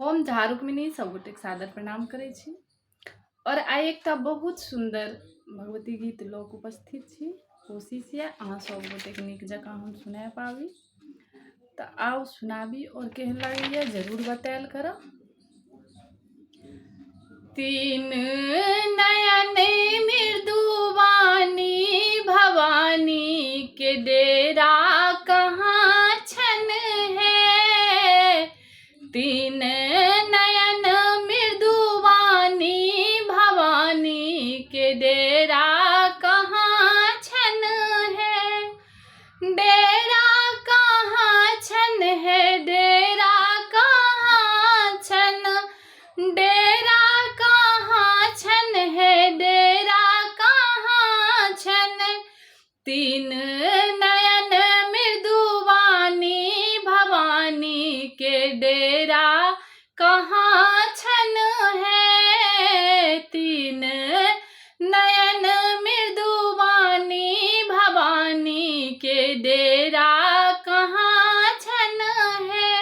हम झारुकमिनी सब गोटे सादर प्रणाम करै छी और आइ एकटा बहुत सुंदर भगवती गीत लोक उपस्थित छी। कोशिश ये अहाँ सब गोटे नीक जकाँ हम सुना पाबी, तो आओ सुनाबी और केहन लगैए जरूर बतायल करब। तीन नयन मृदुवानी भवानी के डेरा कहाँ छन है। तीन नयन मृदुवानी भवानी के डेरा कहाँ छन है। डेरा कहाँ छन है, डेरा कहाँ छन, डेरा कहाँ छन है, डेरा कहाँ छन। तीन नयन मृदुवानी भवानी के डेरा कहाँ छन है। तीन नयन मृदुवानी भवानी के डेरा कहाँ छन है।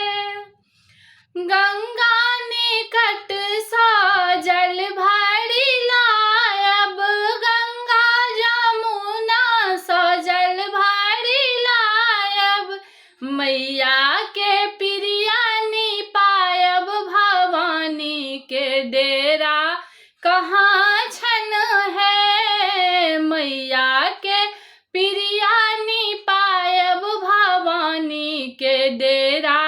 गंगा निकट सजल भरी लायब, गंगा जमुना सजल भरी लायब। मैया के प्रियानी पायब, भवानी के डेरा कहाँ छन है। मैया के प्रियानी पायब, भवानी के डेरा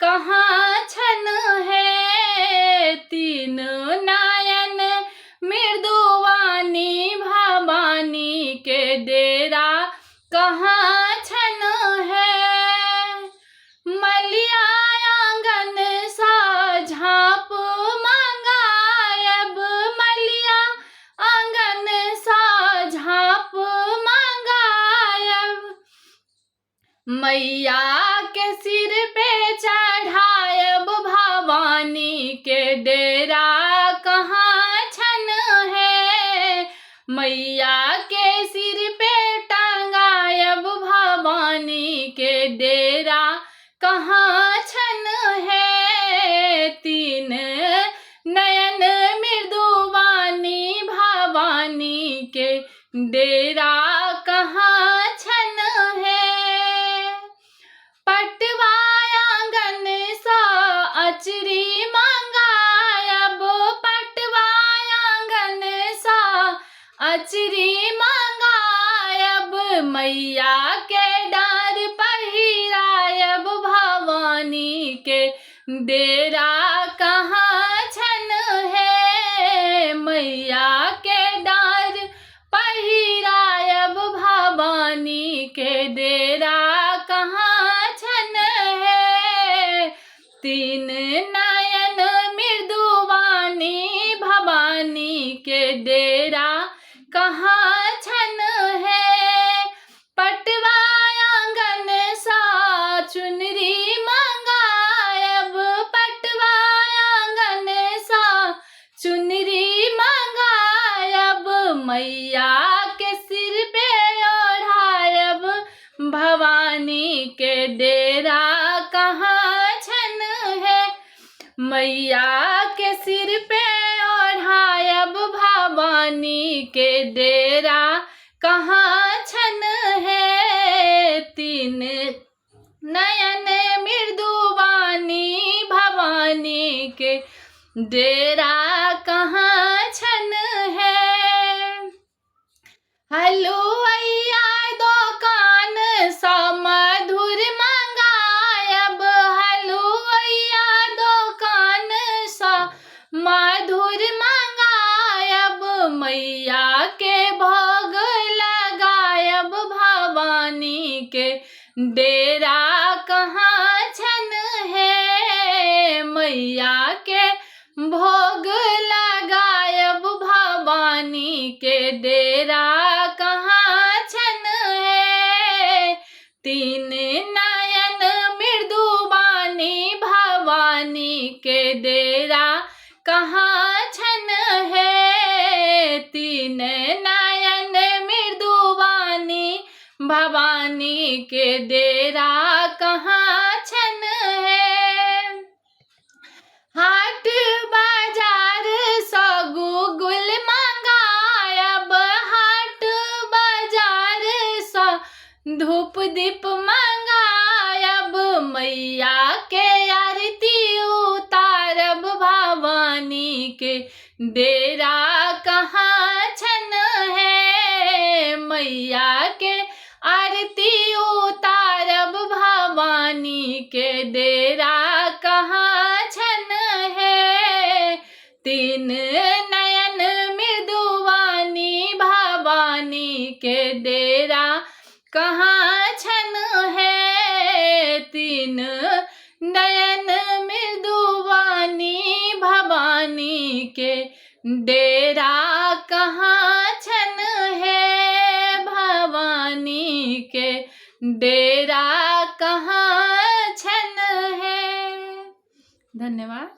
कहाँ छन है। तीन नयन मृदुवानी भवानी के डेरा कहाँ छन है। मलिया आंगन सा झाँप मंगायब, मलिया आंगन सा झाँप मंगायब। मैया के सिर पे चढ़ायब, भवानी के डेरा कहाँ छन है। मैया के सिर पे टंगायब, भवानी के डेरा कहाँ छन है। तीन नयन मृदुवानी भवानी के डेरा कहाँ छन है। पटवा आंगन सा अचरी मंगायब, पटवा आंगन सा अचरी मंगायब। मैया के डार पहिरायब, भवानी के डेरा कहाँ छन है। मैया के डार पहिरायब, भवानी के डेरा कहाँ छन है। तीन नयन मृदुवानी भवानी के डेरा कहाँ छन है। पटवा आंगन सा चुनरी मंगायब, पटवा आंगन सा चुनरी मंगायब। मैया के सिर पे ओढ़ायब, भवानी के डेरा कहाँ छन है। मैया के सिर पे ओढ़ायब, भवानी के डेरा कहाँ छन है। तीन नयन मृदुवानी भवानी के डेरा कहाँ छन है। हलुवैया दुकान सा मधुर मंगायब, हलुवैया दुकान सा मधुर मंगायब। मैया के भोग लगायब, भवानी के डेरा कहाँ छन है। मैया के भोग लगायब, भवानी के डेरा कहाँ छन है। तीन नयन मृदुवानी भवानी के डेरा कहाँ छन है। तीन नयन मृदुवानी भवानी के डेरा कहाँ छन है। दीप मंगायब, मैया के आरती उतारब, भवानी के डेरा कहाँ छन है, मैया के आरती उतारब, भवानी के डेरा कहाँ छन है। तीन नयन मृदुवानी, भवानी के डेरा कहाँ छन है। तीन नयन मृदुवानी, भवानी के डेरा कहाँ छन है, भवानी के डेरा कहाँ छन है। धन्यवाद।